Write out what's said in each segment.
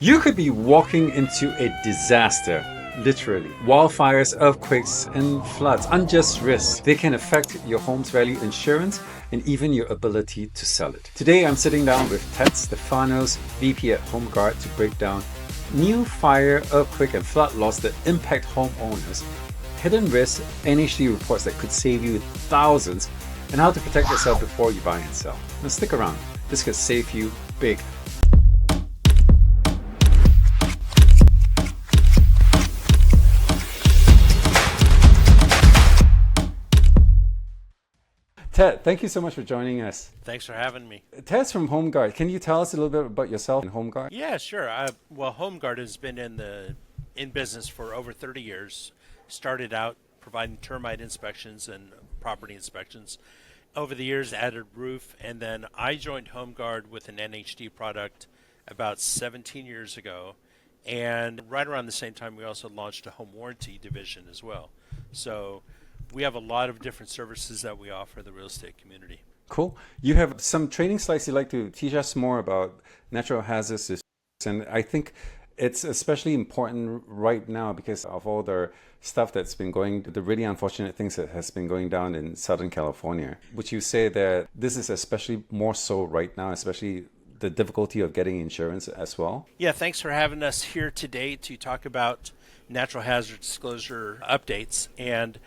You could be walking into a disaster, literally. Wildfires, earthquakes, and floods, unjust risks. They can affect your home's value, insurance, and even your ability to sell it. Today, I'm sitting down with Ted Stefanos, VP at HomeGuard, to break down new fire, earthquake, and flood laws that impact homeowners, hidden risks, NHD reports that could save you thousands, and how to protect yourself before you buy and sell. Now stick around. This could save you big. Ted, thank you so much for joining us. Thanks for having me. Ted's from HomeGuard. Can you tell us a little bit about yourself and HomeGuard? Yeah, sure. Well, HomeGuard has been in business for over 30 years. Started out providing termite inspections and property inspections. Over the years, added roof, and then I joined HomeGuard with an NHD product about 17 years ago. And right around the same time, we also launched a home warranty division as well. So we have a lot of different services that we offer the real estate community. Cool. You have some training slides you'd like to teach us more about natural hazards. And I think it's especially important right now because of all the stuff that's been going, the really unfortunate things that has been going down in Southern California. Would you say that this is especially more so right now, especially the difficulty of getting insurance as well? Yeah, thanks for having us here today to talk about natural hazard disclosure updates. And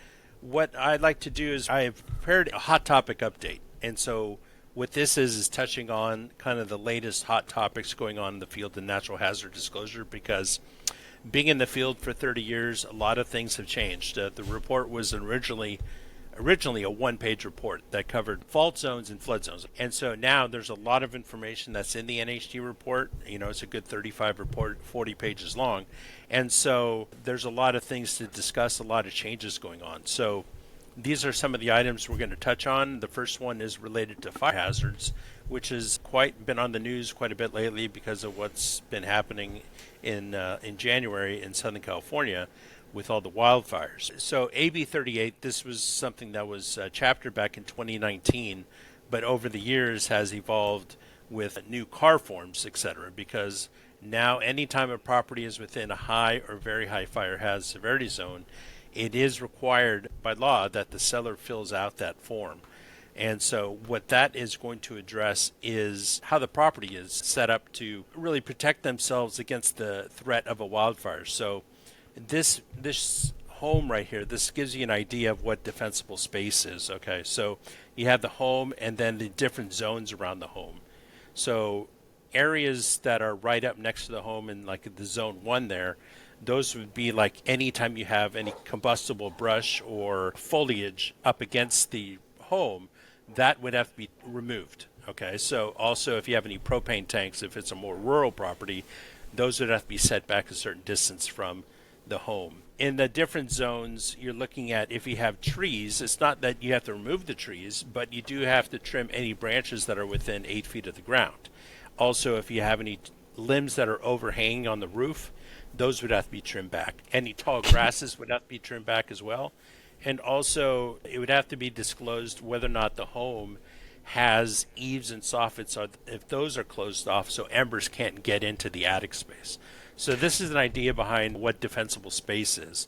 what I'd like to do is I've prepared a hot topic update. And so what this is touching on kind of the latest hot topics going on in the field of natural hazard disclosure, because being in the field for 30 years, a lot of things have changed. The report was originally a one-page report that covered fault zones and flood zones. And so now there's a lot of information that's in the NHD report. You know, it's a good 35 report, 40 pages long. And so there's a lot of things to discuss, a lot of changes going on. So these are some of the items we're going to touch on. The first one is related to fire hazards, which has been on the news quite a bit lately because of what's been happening in January in Southern California with all the wildfires. So AB 38, this was something that was chaptered back in 2019, but over the years has evolved with new CAR forms, etc. Because now anytime a property is within a high or very high fire hazard severity zone, it is required by law that the seller fills out that form. And so what that is going to address is how the property is set up to really protect themselves against the threat of a wildfire. So this home right here, this gives you an idea of what defensible space is. Okay, so you have the home and then the different zones around the home. So areas that are right up next to the home in like the zone 1 there, those would be like anytime you have any combustible brush or foliage up against the home, that would have to be removed. Okay, so also if you have any propane tanks, if it's a more rural property, those would have to be set back a certain distance from the home. In the different zones, you're looking at if you have trees, it's not that you have to remove the trees, but you do have to trim any branches that are within 8 feet of the ground. Also, if you have any limbs that are overhanging on the roof, those would have to be trimmed back. Any tall grasses would have to be trimmed back as well. And also, it would have to be disclosed whether or not the home has eaves and soffits, or if those are closed off so embers can't get into the attic space. So this is an idea behind what defensible space is.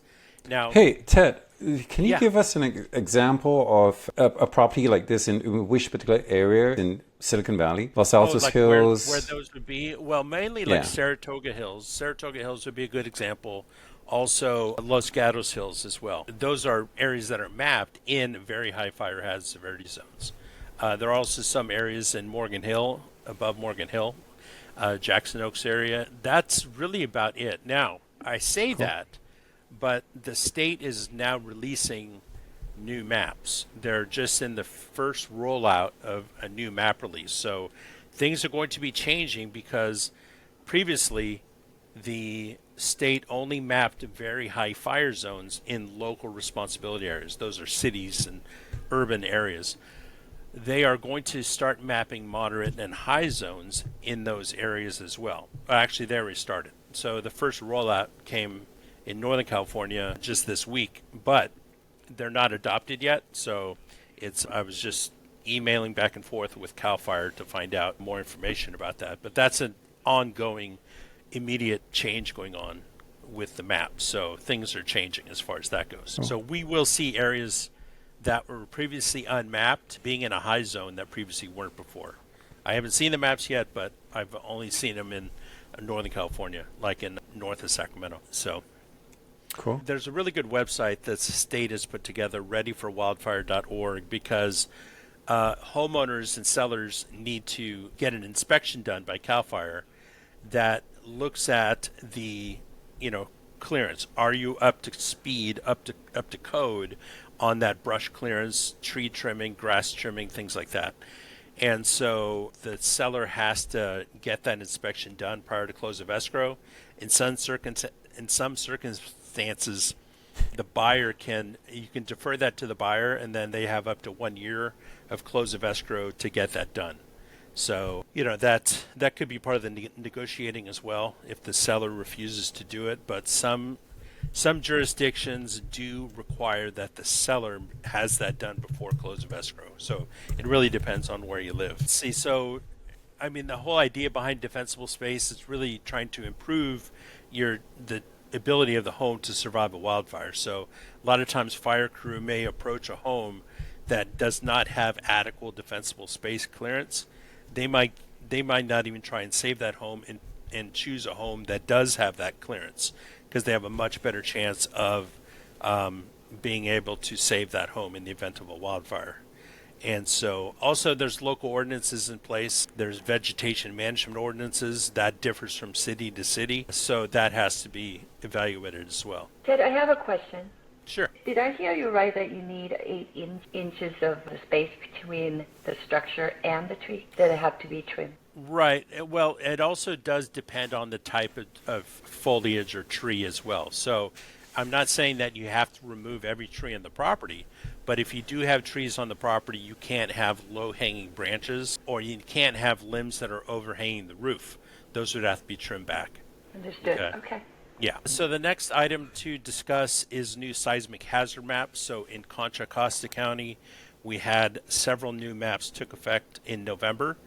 Now, hey, Ted, can you yeah. give us an example of a property like this in which particular area in Silicon Valley? Los Altos like Hills? where those would be? Well, mainly like Saratoga Hills. Saratoga Hills would be a good example. Also, Los Gatos Hills as well. Those are areas that are mapped in very high fire hazard severity zones. There are also some areas in Morgan Hill, above Morgan Hill, Jackson Oaks area. That's really about it. Now, I say that, but the state is now releasing new maps. They're just in the first rollout of a new map release. So things are going to be changing because previously the state only mapped very high fire zones in local responsibility areas. Those are cities and urban areas. They are going to start mapping moderate and high zones in those areas as well. Actually, they already started. So the first rollout came in Northern California just this week, but they're not adopted yet. So I was just emailing back and forth with CAL FIRE to find out more information about that. But that's an ongoing immediate change going on with the map. So things are changing as far as that goes. So we will see areas that were previously unmapped being in a high zone that previously weren't before. I haven't seen the maps yet, but I've only seen them in Northern California, like in north of Sacramento. So Cool. there's a really good website that the state has put together, readyforwildfire.org, because homeowners and sellers need to get an inspection done by CAL FIRE that looks at the, clearance. Are you up to speed, up to code on that brush clearance, tree trimming, grass trimming, things like that? And so the seller has to get that inspection done prior to close of escrow. In some circumstances, the buyer you can defer that to the buyer, and then they have up to 1 year of close of escrow to get that done. So, that could be part of the negotiating as well if the seller refuses to do it. But some jurisdictions do require that the seller has that done before close of escrow. So it really depends on where you live. See, the whole idea behind defensible space is really trying to improve the ability of the home to survive a wildfire. So a lot of times fire crew may approach a home that does not have adequate defensible space clearance. They might not even try and save that home and choose a home that does have that clearance, because they have a much better chance of being able to save that home in the event of a wildfire. And so also there's local ordinances in place. There's vegetation management ordinances that differs from city to city. So that has to be evaluated as well. Ted, I have a question. Sure. Did I hear you right that you need 8 inches of the space between the structure and the tree that have to be trimmed? Right. Well, it also does depend on the type of foliage or tree as well. So I'm not saying that you have to remove every tree on the property, but if you do have trees on the property, you can't have low-hanging branches, or you can't have limbs that are overhanging the roof. Those would have to be trimmed back. Understood. Okay. Yeah. So the next item to discuss is new seismic hazard maps. So in Contra Costa County, we had several new maps took effect in November.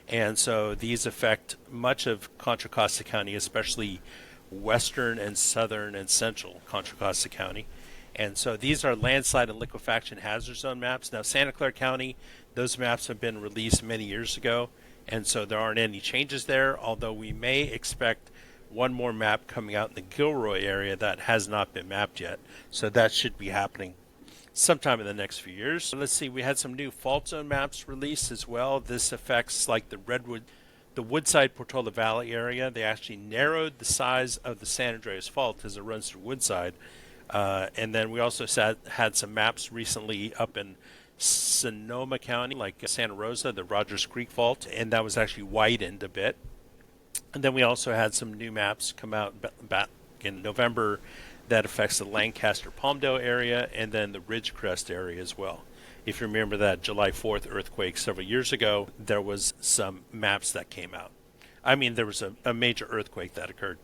And so these affect much of Contra Costa County, especially western and southern and central Contra Costa County. And so these are landslide and liquefaction hazard zone maps. Now, Santa Clara County, those maps have been released many years ago, and so there aren't any changes there, although we may expect one more map coming out in the Gilroy area that has not been mapped yet. So that should be happening sometime in the next few years. Let's see, we had some new fault zone maps released as well. This affects like the Woodside Portola Valley area. They actually narrowed the size of the San Andreas Fault as it runs through Woodside. And then we also had some maps recently up in Sonoma County, like Santa Rosa, the Rogers Creek Fault, and that was actually widened a bit. And then we also had some new maps come out back in November that affects the Lancaster Palmdale area and then the Ridgecrest area as well. If you remember that July 4th earthquake several years ago, there was some maps that came out. There was a major earthquake that occurred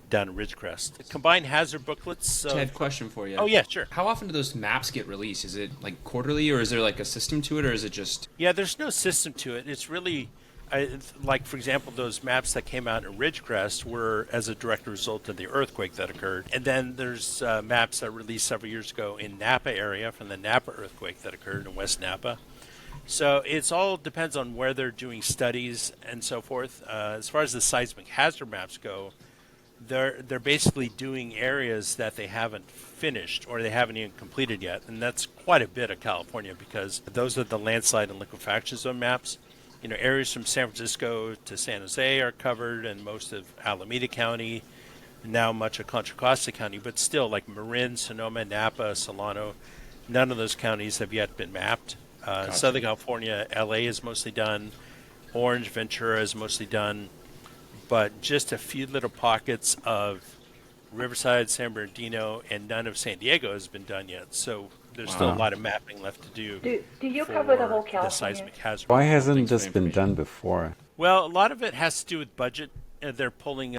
down in Ridgecrest. Combined hazard booklets. Ted, question for you. Oh, yeah, sure. How often do those maps get released? Is it like quarterly, or is there like a system to it, or is it just... Yeah, there's no system to it. It's really... like, for example, those maps that came out in Ridgecrest were as a direct result of the earthquake that occurred. And then there's maps that were released several years ago in Napa area from the Napa earthquake that occurred in West Napa. So it's all depends on where they're doing studies and so forth. As far as the seismic hazard maps go, they're basically doing areas that they haven't finished or they haven't even completed yet. And that's quite a bit of California, because those are the landslide and liquefaction zone maps. Areas from San Francisco to San Jose are covered, and most of Alameda County, now much of Contra Costa County, but still like Marin, Sonoma, Napa, Solano, none of those counties have yet been mapped. Gotcha. Southern California, LA is mostly done. Orange, Ventura is mostly done, but just a few little pockets of Riverside, San Bernardino, and none of San Diego has been done yet. So there's still a lot of mapping left to do. Do you cover the whole California? The seismic hazard. Why hasn't this been done before? Well, a lot of it has to do with budget. They're pulling,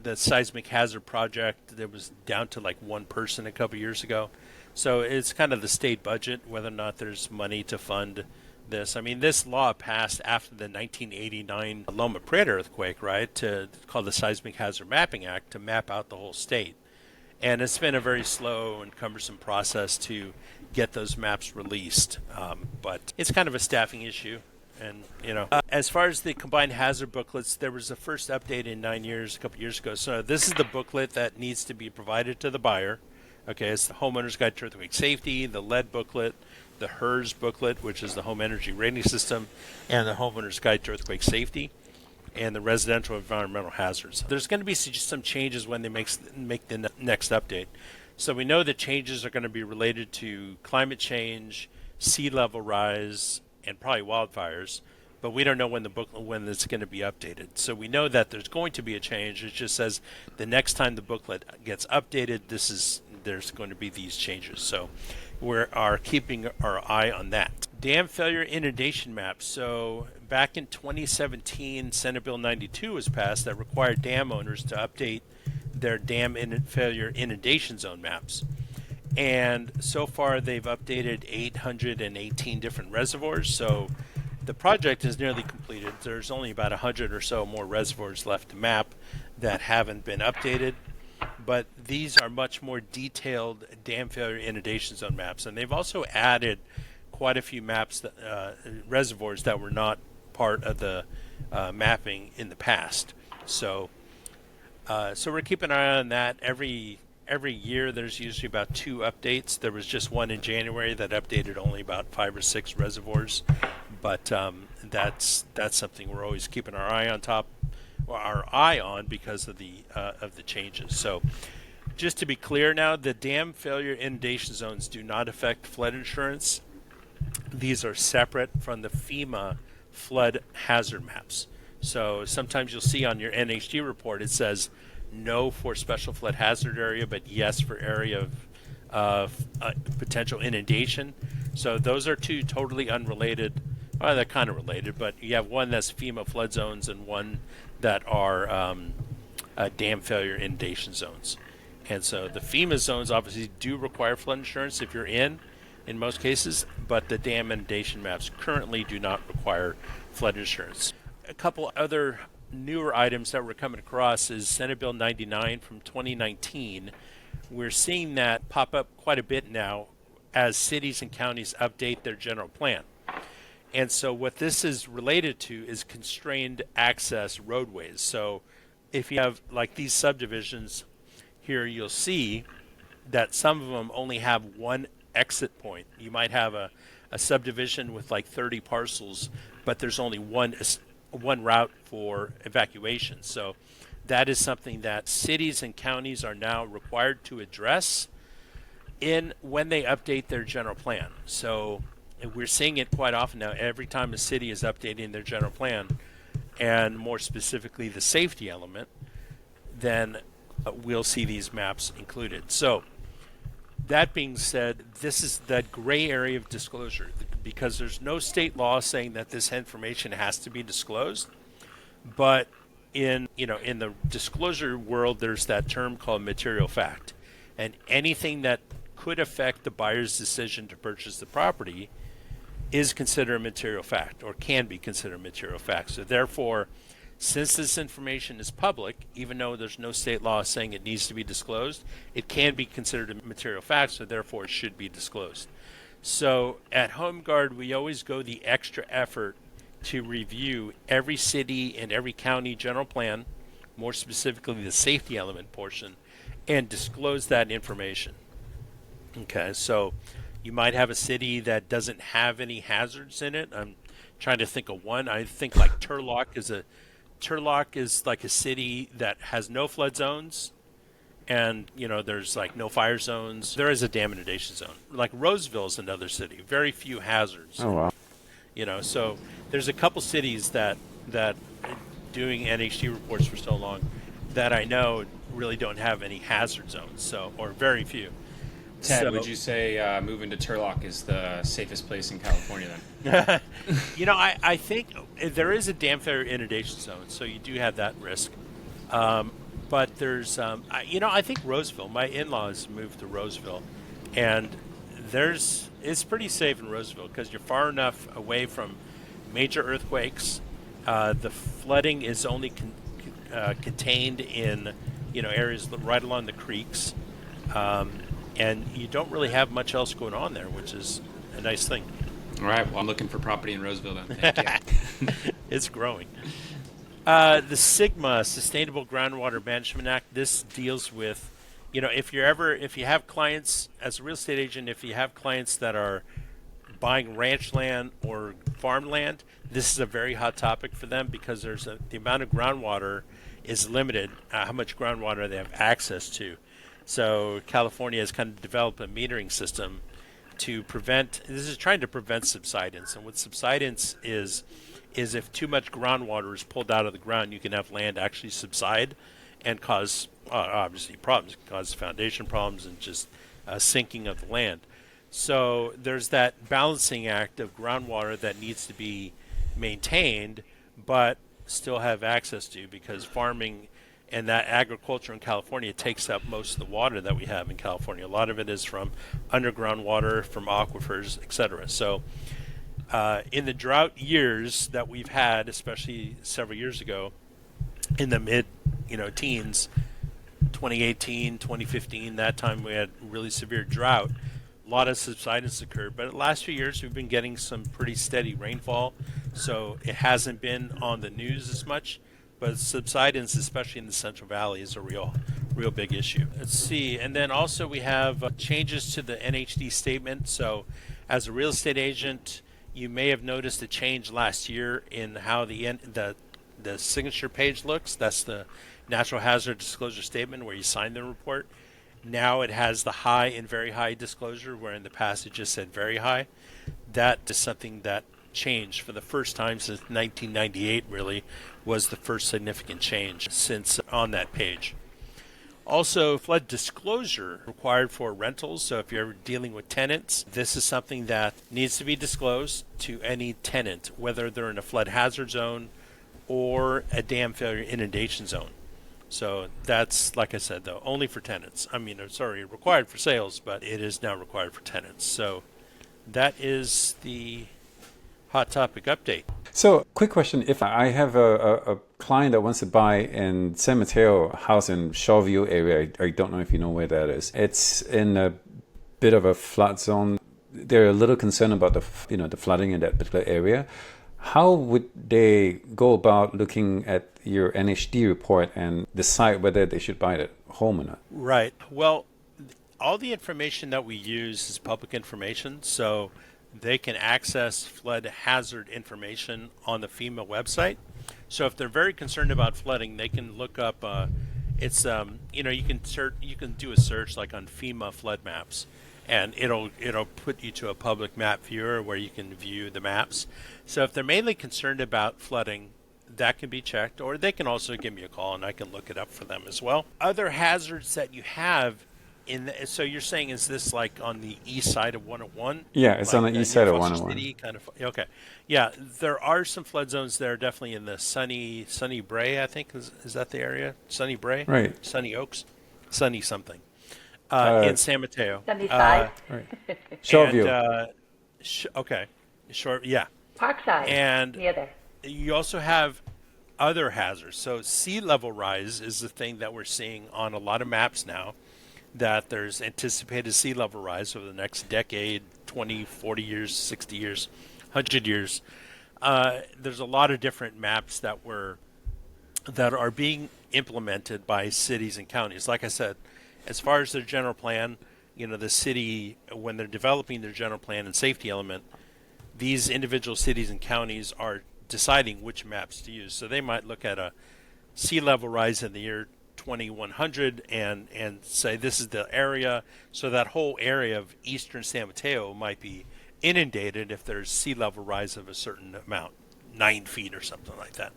the seismic hazard project that was down to like one person a couple years ago. So it's kind of the state budget, whether or not there's money to fund this. I mean, this law passed after the 1989 Loma Prieta earthquake, right? Called the Seismic Hazard Mapping Act to map out the whole state. And it's been a very slow and cumbersome process to get those maps released. But it's kind of a staffing issue. And, as far as the combined hazard booklets, there was a first update in 9 years, a couple years ago. So this is the booklet that needs to be provided to the buyer. Okay, it's the Homeowner's Guide to Earthquake Safety, the lead booklet, the HERS booklet, which is the Home Energy Rating System, and the Homeowner's Guide to Earthquake Safety, and the Residential Environmental Hazards. There's going to be some changes when they make the next update. So we know that changes are going to be related to climate change, sea level rise, and probably wildfires, but we don't know when it's going to be updated. So we know that there's going to be a change. It just says the next time the booklet gets updated, there's going to be these changes. So we are keeping our eye on that. Dam failure inundation maps. So back in 2017, Senate Bill 92 was passed that required dam owners to update their dam failure inundation zone maps. And so far they've updated 818 different reservoirs. So the project is nearly completed. There's only about 100 or so more reservoirs left to map that haven't been updated. But these are much more detailed dam failure inundation zone maps. And they've also added quite a few maps, reservoirs that were not part of the mapping in the past. So we're keeping an eye on that. Every year there's usually about 2 updates. There was just one in January that updated only about 5 or 6 reservoirs. But that's something we're always keeping our eye on because of the changes. So just to be clear now, the dam failure inundation zones do not affect flood insurance. These are separate from the FEMA flood hazard maps. So sometimes you'll see on your NHD report it says no for special flood hazard area, but yes for area of potential inundation. So those are 2 totally unrelated. Well, they're kind of related, but you have one that's FEMA flood zones and one that are dam failure inundation zones. And so the FEMA zones obviously do require flood insurance if you're in most cases, but the dam inundation maps currently do not require flood insurance. A couple other newer items that we're coming across is Senate Bill 99 from 2019. We're seeing that pop up quite a bit now as cities and counties update their general plan. And so what this is related to is constrained access roadways. So if you have like these subdivisions here, you'll see that some of them only have one exit point. You might have a subdivision with like 30 parcels, but there's only one route for evacuation. So that is something that cities and counties are now required to address when they update their general plan. So we're seeing it quite often now. Every time a city is updating their general plan, and more specifically the safety element, then we'll see these maps included. So that being said, this is that gray area of disclosure, because there's no state law saying that this information has to be disclosed. But in the disclosure world, there's that term called material fact, and anything that could affect the buyer's decision to purchase the property is considered a material fact, or can be considered a material fact. So therefore, since this information is public, even though there's no state law saying it needs to be disclosed, it can be considered a material fact, so therefore it should be disclosed. So at HomeGuard, we always go the extra effort to review every city and every county general plan, more specifically the safety element portion, and disclose that information. Okay, so you might have a city that doesn't have any hazards in it. I'm trying to think of one. I think like Turlock is like a city that has no flood zones, and there's like no fire zones. There is a dam inundation zone. Like Roseville is another city, very few hazards. Oh wow. So there's a couple cities that doing NHD reports for so long that I know really don't have any hazard zones, or very few. Ted, would you say moving to Turlock is the safest place in California then? I think there is a dam failure inundation zone, so you do have that risk. But there's, I think Roseville, my in-laws moved to Roseville, and it's pretty safe in Roseville because you're far enough away from major earthquakes. The flooding is only contained in areas right along the creeks, and you don't really have much else going on there, which is a nice thing. All right. Well, I'm looking for property in Roseville then. Thank you. It's growing. The SGMA, Sustainable Groundwater Management Act, this deals with, if you have clients as a real estate agent, if you have clients that are buying ranch land or farmland, this is a very hot topic for them because the amount of groundwater is limited, how much groundwater they have access to. So California has kind of developed a metering system to prevent, this is trying to prevent subsidence. And what subsidence is if too much groundwater is pulled out of the ground, you can have land actually subside and cause, obviously, problems. It can cause foundation problems and just sinking of the land. So there's that balancing act of groundwater that needs to be maintained, but still have access to, because farming and that agriculture in California takes up most of the water that we have in California. A lot of it is from underground water, from aquifers, etc. So in the drought years that we've had, especially several years ago, in the mid teens, 2018, 2015, that time we had really severe drought. A lot of subsidence occurred, but the last few years we've been getting some pretty steady rainfall, so it hasn't been on the news as much. But subsidence, especially in the Central Valley, is a real big issue. Let's see, and then also we have changes to the NHD statement. So, as a real estate agent, you may have noticed a change last year in how the signature page looks. That's the Natural Hazard Disclosure Statement where you sign the report. Now it has the high and very high disclosure, where in the past it just said very high. That is something that changed for the first time since 1998, really was the first significant change since on that page. Also, flood disclosure required for rentals. So if you're dealing with tenants, this is something that needs to be disclosed to any tenant, whether they're in a flood hazard zone or a dam failure inundation zone. So that's, like I said, though, only for tenants. I mean, it's already required for sales, but it is now required for tenants. So that is the hot topic update. So, quick question. If I have a client that wants to buy in San Mateo house in Shawview area, I don't know if you know where that is. It's in a bit of a flood zone. They're a little concerned about the flooding in that particular area. How would they go about looking at your NHD report and decide whether they should buy that home or not? Right. Well, all the information that we use is public information, so they can access flood hazard information on the FEMA website. So if they're very concerned about flooding, they can look up. You can do a search like on FEMA Flood Maps, and it'll put you to a public map viewer where you can view the maps. So if they're mainly concerned about flooding, that can be checked, or they can also give me a call and I can look it up for them as well. Other hazards that you have so you're saying, is this like on the east side of 101? Yeah, it's like on the east side of 101. City, kind of. Okay. Yeah, there are some flood zones there, definitely in the Sunny Brae, I think. Is that the area? Sunny Brae? Right. Sunny Oaks? Sunny something. In San Mateo. Sunnyside. Right. Shoreview. Okay. Short, yeah. Parkside. And near there. You also have other hazards. So sea level rise is the thing that we're seeing on a lot of maps now, that there's anticipated sea level rise over the next decade, 20, 40 years, 60 years, 100 years. There's a lot of different maps that are being implemented by cities and counties. Like I said, as far as their general plan, the city, when they're developing their general plan and safety element, these individual cities and counties are deciding which maps to use. So they might look at a sea level rise in the year 2100 and say this is the area, so that whole area of eastern San Mateo might be inundated if there's sea level rise of a certain amount, 9 feet or something like that.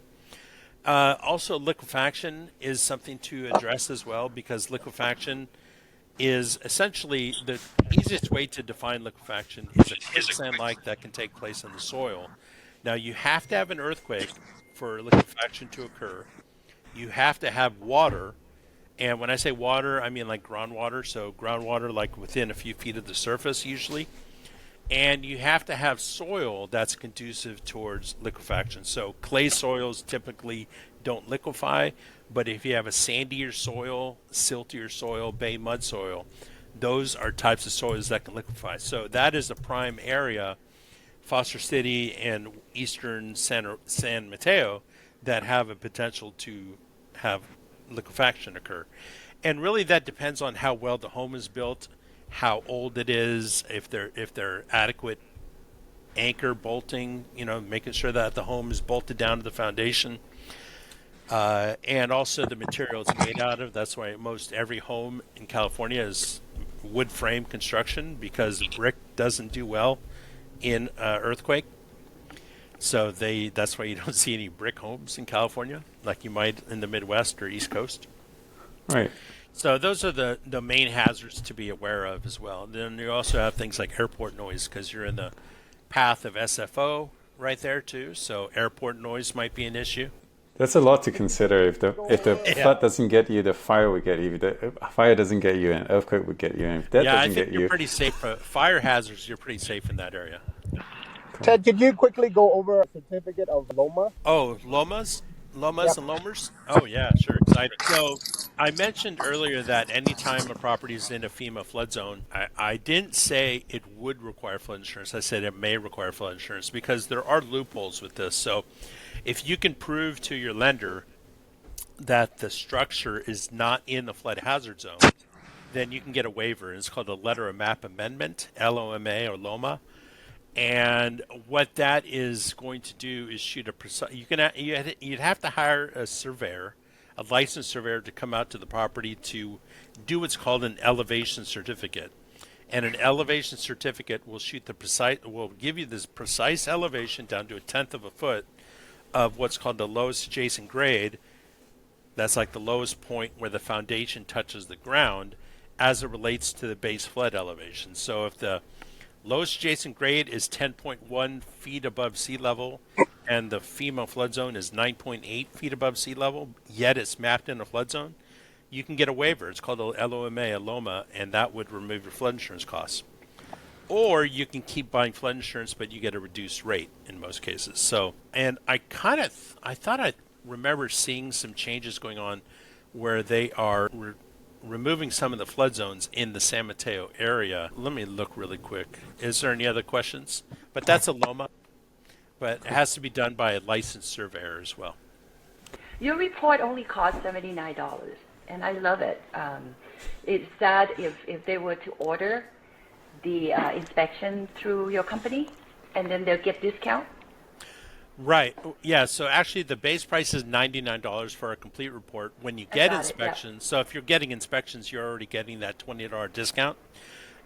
Also, liquefaction is something to address as well, because liquefaction is essentially the easiest way to define liquefaction is a quicksand-like that can take place in the soil. Now, you have to have an earthquake for liquefaction to occur. You have to have water, And when I say water, I mean like groundwater. So groundwater, like within a few feet of the surface usually. And you have to have soil that's conducive towards liquefaction. So clay soils typically don't liquefy, but if you have a sandier soil, siltier soil, bay mud soil, those are types of soils that can liquefy. So that is a prime area, Foster City and eastern San Mateo, that have a potential to have liquefaction occur. And really that depends on how well the home is built, how old it is, if they're adequate anchor bolting, making sure that the home is bolted down to the foundation, and also the material it's made out of. That's why most every home in California is wood frame construction, because brick doesn't do well in earthquake. So that's why you don't see any brick homes in California like you might in the Midwest or East Coast. Right. So those are the main hazards to be aware of as well. Then you also have things like airport noise, because you're in the path of SFO right there too. So airport noise might be an issue. That's a lot to consider. If the flood doesn't get you, the fire would get you. If the fire doesn't get you, an earthquake would get you. And if that I doesn't think get you're you, pretty safe. Fire hazards, you're pretty safe in that area. Ted, could you quickly go over a certificate of LOMA? Oh, Lomas Yep. and Lomers? Oh, yeah, sure. Exciting. So I mentioned earlier that anytime a property is in a FEMA flood zone, I didn't say it would require flood insurance. I said it may require flood insurance, because there are loopholes with this. So if you can prove to your lender that the structure is not in the flood hazard zone, then you can get a waiver. It's called a letter of map amendment, LOMA or LOMA. And what that is going to do is shoot a precise. You'd have to hire a surveyor, a licensed surveyor, to come out to the property to do what's called an elevation certificate. And an elevation certificate will give you this precise elevation down to 1/10 of a foot of what's called the lowest adjacent grade. That's like the lowest point where the foundation touches the ground as it relates to the base flood elevation. So if the lowest adjacent grade is 10.1 feet above sea level, and the FEMA flood zone is 9.8 feet above sea level, yet it's mapped in a flood zone, you can get a waiver. It's called a LOMA, a LOMA, and that would remove your flood insurance costs. Or you can keep buying flood insurance, but you get a reduced rate in most cases. So, and I thought I remember seeing some changes going on where they are removing some of the flood zones in the San Mateo area. Let me look really quick. Is there any other questions? But that's a LOMA, but it has to be done by a licensed surveyor as well. Your report only costs $79, and I love it. It's sad if they were to order the inspection through your company, and then they'll get discount. Right. Yeah. So actually, the base price is $99 for a complete report. When you get inspections, so if you're getting inspections, you're already getting that $20 discount.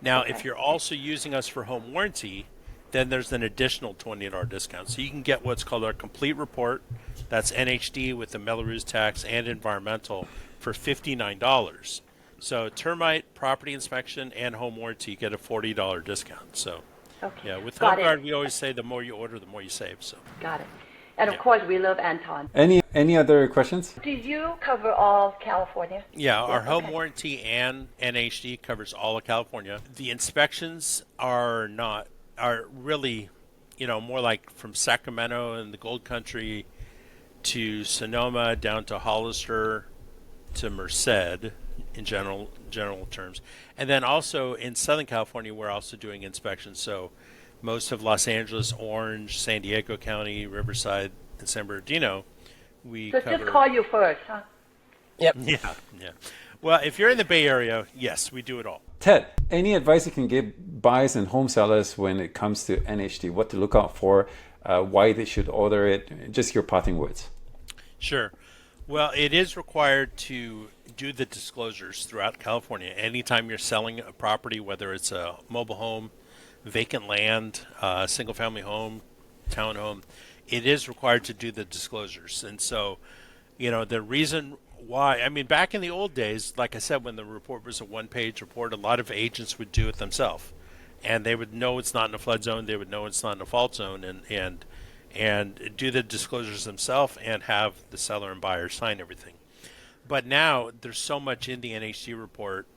Now, if you're also using us for home warranty, then there's an additional $20 discount. So you can get what's called our complete report. That's NHD with the Melrose tax and environmental for $59. So termite, property inspection, and home warranty get a $40 discount. So. Okay. Yeah, with Got HomeGuard, it. we always say the more you order, the more you save. So. Got it. And of Yeah. course, we love Anton. any other questions? Do you cover all of California? Yeah, our home okay. warranty and NHD covers all of California. The inspections are really, more like from Sacramento and the Gold Country to Sonoma down to Hollister to Merced in general terms. And then also in Southern California, we're also doing inspections. So most of Los Angeles, Orange, San Diego County, Riverside, and San Bernardino, we So cover. just call you first, huh? Yep. Yeah. Well, if you're in the Bay Area, yes, we do it all. Ted, any advice you can give buyers and home sellers when it comes to NHD, what to look out for, why they should order it, just your parting words. Sure. Well, it is required to do the disclosures throughout California. Anytime you're selling a property, whether it's a mobile home, vacant land, single-family home, townhome, it is required to do the disclosures. And so, the reason why, back in the old days, like I said, when the report was a one-page report, a lot of agents would do it themselves. And they would know it's not in a flood zone, they would know it's not in a fault zone, and do the disclosures themselves and have the seller and buyer sign everything. But now there's so much in the NHD report.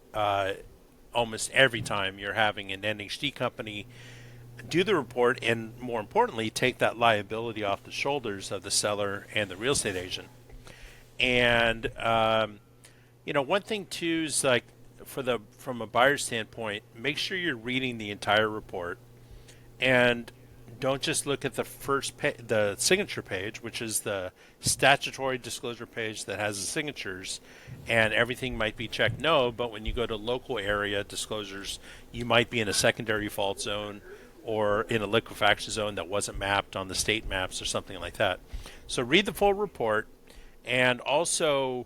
Almost every time you're having an NHD company do the report, and more importantly, take that liability off the shoulders of the seller and the real estate agent. And one thing too is like from a buyer standpoint, make sure you're reading the entire report, and don't just look at the signature page, which is the statutory disclosure page that has the signatures, and everything might be checked no, but when you go to local area disclosures, you might be in a secondary fault zone or in a liquefaction zone that wasn't mapped on the state maps or something like that. So read the full report, and also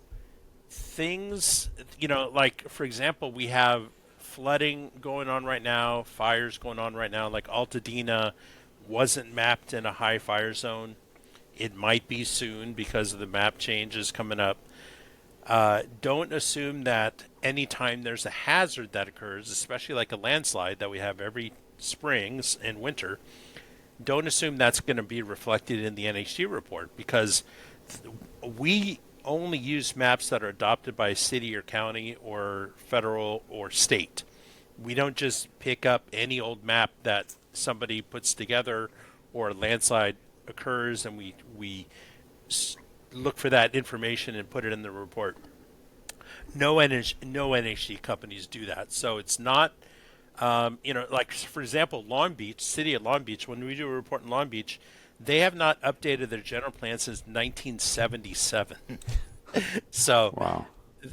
things, like for example, we have flooding going on right now, fires going on right now, like Altadena wasn't mapped in a high fire zone. It might be soon because of the map changes coming up. Don't assume that anytime there's a hazard that occurs, especially like a landslide that we have every spring and winter, don't assume that's going to be reflected in the NHD report, because we only use maps that are adopted by a city or county or federal or state. We don't just pick up any old map that somebody puts together or a landslide occurs and we look for that information and put it in the report. No NHD companies do that. So it's not, like for example, Long Beach, city of Long Beach, when we do a report in Long Beach, they have not updated their general plan since 1977. So Wow.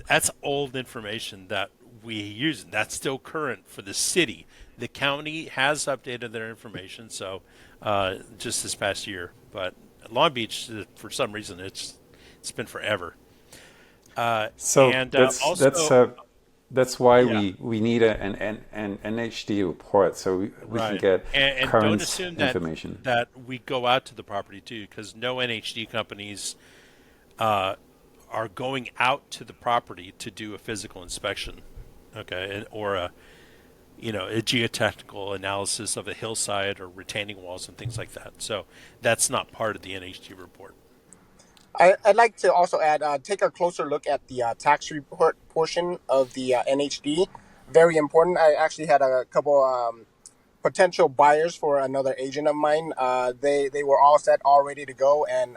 that's old information that we use. That's still current for the city. The county has updated their information, so just this past year. But Long Beach, for some reason, it's been forever. So And that's also, that's why yeah. we need an NHD report, so we can Right. get And current don't assume information. that we go out to the property too, because no NHD companies are going out to the property to do a physical inspection, okay, or a geotechnical analysis of a hillside or retaining walls and things like that. So that's not part of the NHD report. I'd like to also add, take a closer look at the tax report portion of the NHD. Very important. I actually had a couple potential buyers for another agent of mine. They were all set, all ready to go, and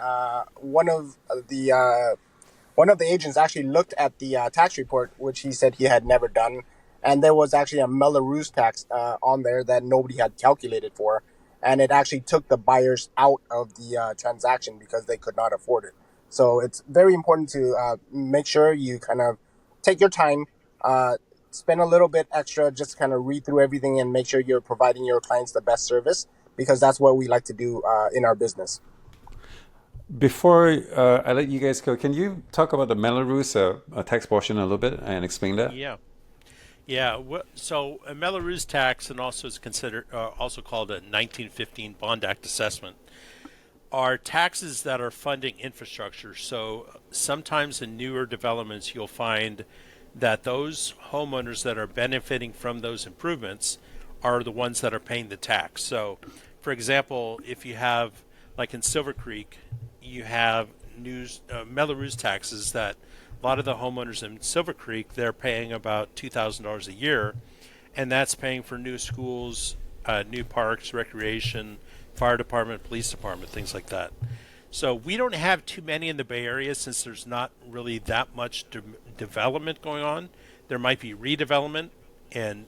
one of the agents actually looked at the tax report, which he said he had never done, and there was actually a Melrose tax on there that nobody had calculated for, and it actually took the buyers out of the transaction because they could not afford it. So it's very important to make sure you kind of take your time, spend a little bit extra, just kind of read through everything and make sure you're providing your clients the best service, because that's what we like to do in our business. Before I let you guys go, can you talk about the Melrose tax portion a little bit and explain that? Yeah. Yeah, so a Melrose tax, and also is considered, also called a 1915 Bond Act assessment, are taxes that are funding infrastructure. So sometimes in newer developments, you'll find that those homeowners that are benefiting from those improvements are the ones that are paying the tax. So, for example, if you have, like in Silver Creek, you have Melrose taxes that a lot of the homeowners in Silver Creek, they're paying about $2,000 a year, and that's paying for new schools, new parks, recreation, fire department, police department, things like that. So we don't have too many in the Bay Area since there's not really that much development going on. There might be redevelopment, and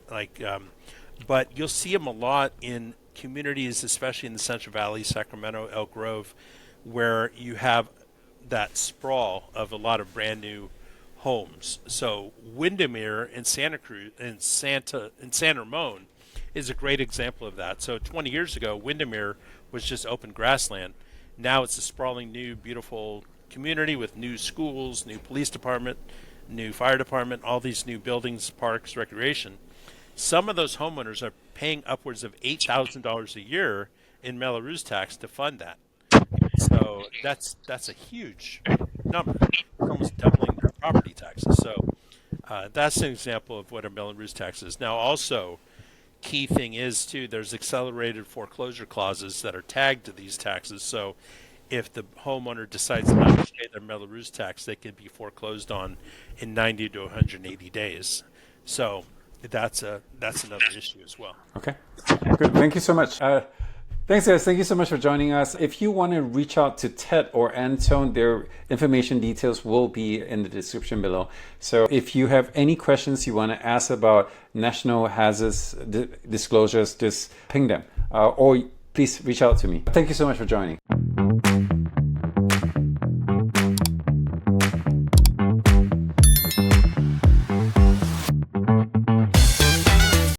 but you'll see them a lot in communities, especially in the Central Valley, Sacramento, Elk Grove, where you have that sprawl of a lot of brand new homes. So Windermere in Santa Cruz and San Ramon is a great example of that. So 20 years ago, Windermere was just open grassland. Now it's a sprawling new, beautiful community with new schools, new police department, new fire department, all these new buildings, parks, recreation. Some of those homeowners are paying upwards of $8,000 a year in Melrose tax to fund that. So that's a huge number, almost doubling their property taxes. So that's an example of what a Melrose tax is. Now, also, key thing is too, there's accelerated foreclosure clauses that are tagged to these taxes. So if the homeowner decides not to pay their Melrose tax, they can be foreclosed on in 90 to 180 days. So that's another issue as well. Okay, good. Thank you so much. Thanks, guys. Thank you so much for joining us. If you want to reach out to Ted or Antone, their information details will be in the description below. So if you have any questions you want to ask about national hazards disclosures, just ping them or please reach out to me. Thank you so much for joining.